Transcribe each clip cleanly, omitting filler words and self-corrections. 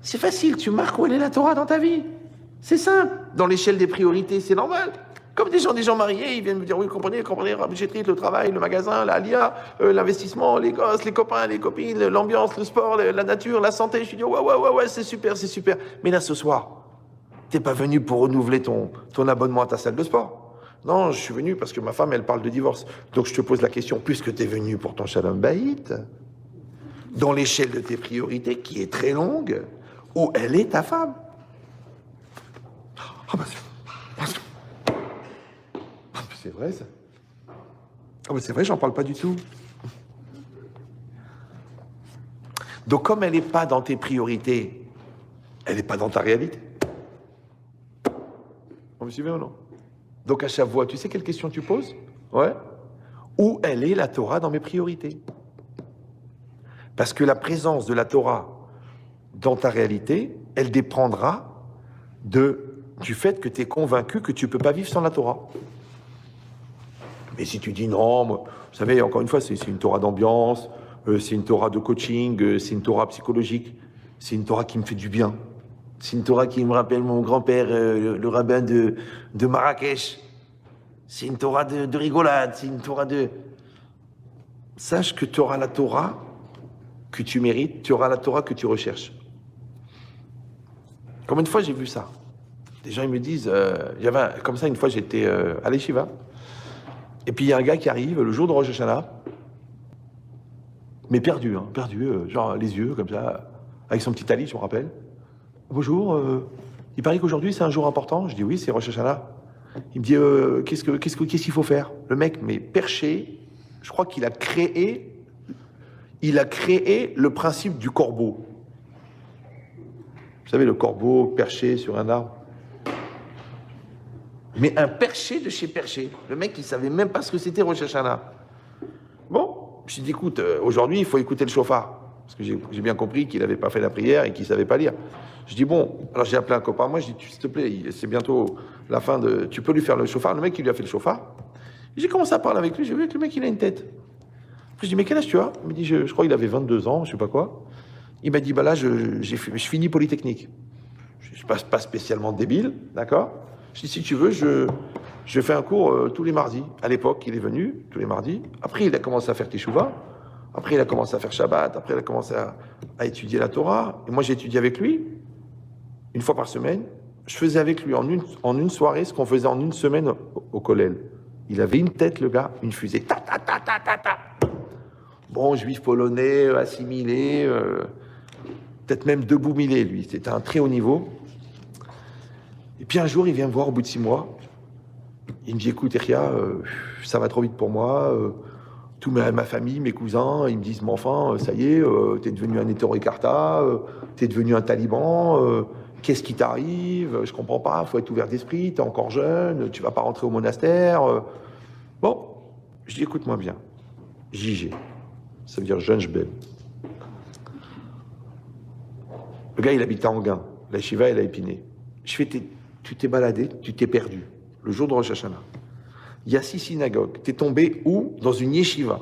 C'est facile, tu marques où elle est la Torah dans ta vie. C'est simple. Dans l'échelle des priorités, c'est normal. Comme des gens mariés, ils viennent me dire, oui, comprenez, la budgéterie, le travail, le magasin, la LIA, l'investissement, les gosses, les copains, les copines, l'ambiance, le sport, la nature, la santé. Je dis, ouais, c'est super, c'est super. Mais là, ce soir, t'es pas venu pour renouveler ton abonnement à ta salle de sport. Non, je suis venu parce que ma femme, elle parle de divorce. Donc je te pose la question, puisque t'es venu pour ton shalom bayit, dans l'échelle de tes priorités, qui est très longue, où elle est ta femme. C'est vrai, ça. C'est vrai, j'en parle pas du tout. Donc, comme elle n'est pas dans tes priorités, elle n'est pas dans ta réalité. Vous me suivez ou non? Donc, à chaque fois, tu sais quelle question tu poses? Ouais. Où elle est la Torah dans mes priorités? Parce que la présence de la Torah dans ta réalité, elle dépendra du fait que tu es convaincu que tu ne peux pas vivre sans la Torah. Mais si tu dis non, moi, vous savez, encore une fois, c'est une Torah d'ambiance, c'est une Torah de coaching, c'est une Torah psychologique, c'est une Torah qui me fait du bien. C'est une Torah qui me rappelle mon grand-père, le rabbin de Marrakech. C'est une Torah de rigolade, c'est une Torah de... Sache que tu auras la Torah que tu mérites, tu auras la Torah que tu recherches. Combien de fois j'ai vu ça? Des gens ils me disent, comme ça une fois j'étais à l'Yeshiva, et puis il y a un gars qui arrive le jour de Rosh Hashanah, mais perdu, genre les yeux comme ça, avec son petit talit, je me rappelle. Bonjour, il paraît qu'aujourd'hui c'est un jour important. Je dis oui, c'est Rosh Hashanah. Il me dit qu'est-ce qu'il faut faire? Le mec, mais perché, je crois qu'il a créé le principe du corbeau. Vous savez, le corbeau perché sur un arbre. Mais un perché de chez perché. Le mec, il savait même pas ce que c'était Rosh Hashanah. Bon, je me suis dit, écoute, aujourd'hui, il faut écouter le chauffard. Parce que j'ai bien compris qu'il n'avait pas fait la prière et qu'il savait pas lire. Je dis, bon, alors j'ai appelé un copain. Moi, je dis, s'il te plaît, c'est bientôt la fin de... Tu peux lui faire le chauffard. Le mec, il lui a fait le chauffard. J'ai commencé à parler avec lui. J'ai vu que le mec, il a une tête. Après, je dis, mais quel âge tu as? Il me dit, je crois qu'il avait 22 ans, je sais pas quoi. Il m'a dit, bah là, je finis Polytechnique. Je passe pas spécialement débile, d'accord? Je dis, si tu veux, je fais un cours tous les mardis. À l'époque, il est venu tous les mardis. Après, il a commencé à faire Teshuvah. Après, il a commencé à faire Shabbat. Après, il a commencé à étudier la Torah. Et moi, j'ai étudié avec lui, une fois par semaine. Je faisais avec lui en une soirée ce qu'on faisait en une semaine au Kollel. Il avait une tête, le gars, une fusée. Ta, ta, ta, ta, ta, ta. Bon, juif polonais, assimilé, peut-être même debout-milé, lui. C'était un très haut niveau. Et puis un jour, il vient me voir au bout de 6 mois. Il me dit, écoute, Eria, ça va trop vite pour moi. Toute ma famille, mes cousins, ils me disent, mais enfin, ça y est, t'es devenu un hétéro-écarta, t'es devenu un taliban, qu'est-ce qui t'arrive? Je comprends pas, faut être ouvert d'esprit, t'es encore jeune, tu vas pas rentrer au monastère. Bon, je dis, écoute-moi bien, JG, ça veut dire jeune jbel. Le gars, il habite à Anguin, la Shiva, elle a Épinay. Je fais, tu t'es baladé, tu t'es perdu, le jour de Rosh Hashanah. Il y a 6 synagogues. T'es tombé où? Dans une yeshiva.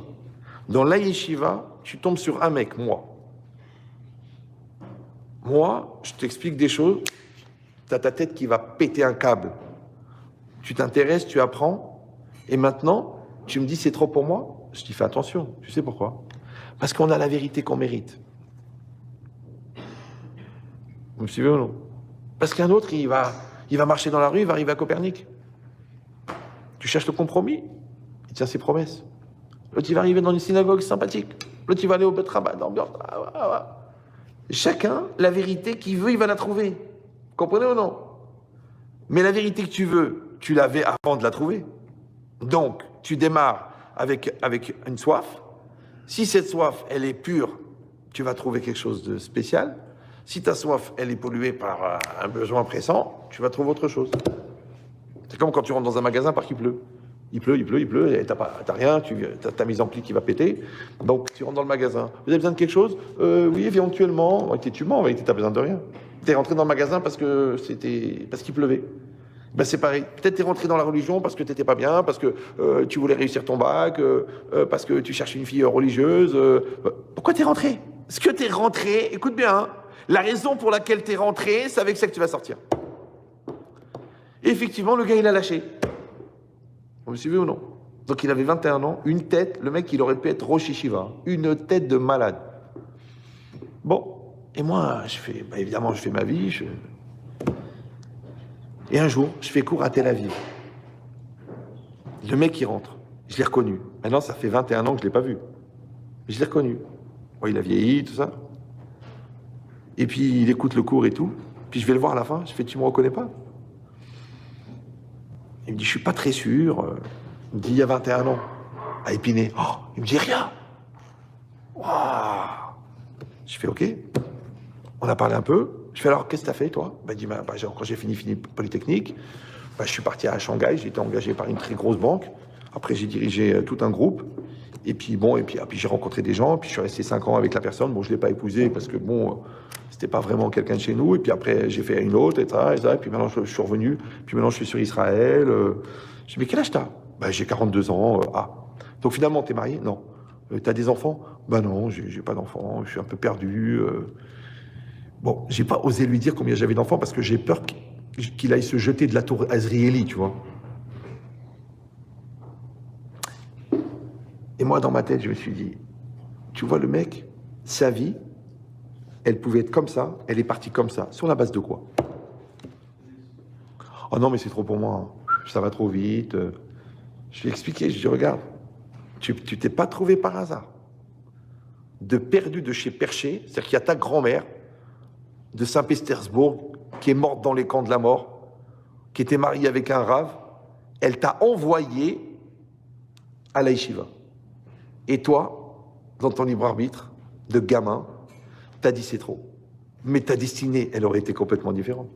Dans la yeshiva, tu tombes sur un mec, moi. Moi, je t'explique des choses, t'as ta tête qui va péter un câble. Tu t'intéresses, tu apprends, et maintenant, tu me dis c'est trop pour moi? Je dis fais attention, tu sais pourquoi? Parce qu'on a la vérité qu'on mérite. Vous me suivez ou non? Parce qu'un autre, il va marcher dans la rue, il va arriver à Copernic. Tu cherches le compromis, il tient ses promesses. L'autre, il va arriver dans une synagogue sympathique. L'autre, il va aller au Bet Rabbah, d'ambiance. Chacun, la vérité qu'il veut, il va la trouver. Vous comprenez ou non? Mais la vérité que tu veux, tu l'avais avant de la trouver. Donc, tu démarres avec une soif. Si cette soif, elle est pure, tu vas trouver quelque chose de spécial. Si ta soif, elle est polluée par un besoin pressant, tu vas trouver autre chose. C'est comme quand tu rentres dans un magasin parce qu'il pleut. Il pleut, et t'as rien, t'as ta mise en pli qui va péter. Donc, tu rentres dans le magasin. Vous avez besoin de quelque chose? Oui, éventuellement. Tu mens, en vérité, t'as besoin de rien. T'es rentré dans le magasin parce qu'il pleuvait. Ben, c'est pareil. Peut-être t'es rentré dans la religion parce que t'étais pas bien, parce que tu voulais réussir ton bac, parce que tu cherches une fille religieuse. Pourquoi t'es rentré? Est-ce que t'es rentré? Écoute bien, hein. La raison pour laquelle tu es rentré, c'est avec ça que tu vas sortir. Et effectivement, le gars, il a lâché. Vous me suivez ou non? Donc il avait 21 ans, une tête, le mec, il aurait pu être Rosh Yeshiva, une tête de malade. Bon, et moi, je fais, évidemment, je fais ma vie. Et un jour, je fais cours à Tel Aviv. Le mec, il rentre. Je l'ai reconnu. Maintenant, ça fait 21 ans que je ne l'ai pas vu. Mais je l'ai reconnu. Bon, il a vieilli, tout ça. Et puis, il écoute le cours et tout. Puis, je vais le voir à la fin. Je fais, tu me reconnais pas? Il me dit, je suis pas très sûr. Il me dit, il y a 21 ans, à Épinay. Oh, il me dit rien. Waouh. Je fais, ok. On a parlé un peu. Je fais, alors, qu'est-ce que tu as fait, toi? Il dit, quand j'ai fini Polytechnique, je suis parti à Shanghai. J'ai été engagé par une très grosse banque. Après, j'ai dirigé tout un groupe. Et puis, bon, puis j'ai rencontré des gens. Puis, je suis resté 5 ans avec la personne. Bon, je ne l'ai pas épousée parce que, bon, c'était pas vraiment quelqu'un de chez nous. Et puis après, j'ai fait une autre, etc. Et puis maintenant, je suis revenu. Puis maintenant, je suis sur Israël. Je dis, mais quel âge t'as? J'ai 42 ans. Donc finalement, t'es marié? Non. T'as des enfants? Non, j'ai pas d'enfants. Je suis un peu perdu. Bon, j'ai pas osé lui dire combien j'avais d'enfants parce que j'ai peur qu'il aille se jeter de la tour Azrieli, tu vois. Et moi, dans ma tête, je me suis dit, tu vois, le mec, sa vie, elle pouvait être comme ça, elle est partie comme ça. Sur la base de quoi? Oh non, mais c'est trop pour moi. Ça va trop vite. Je lui ai expliqué, je lui ai dit, regarde, tu t'es pas trouvé par hasard. De perdu de chez Perché, c'est-à-dire qu'il y a ta grand-mère de Saint-Pétersbourg qui est morte dans les camps de la mort, qui était mariée avec un rave, elle t'a envoyé à la yeshiva. Et toi, dans ton libre arbitre de gamin, t'as dit c'est trop. Mais ta destinée, elle aurait été complètement différente.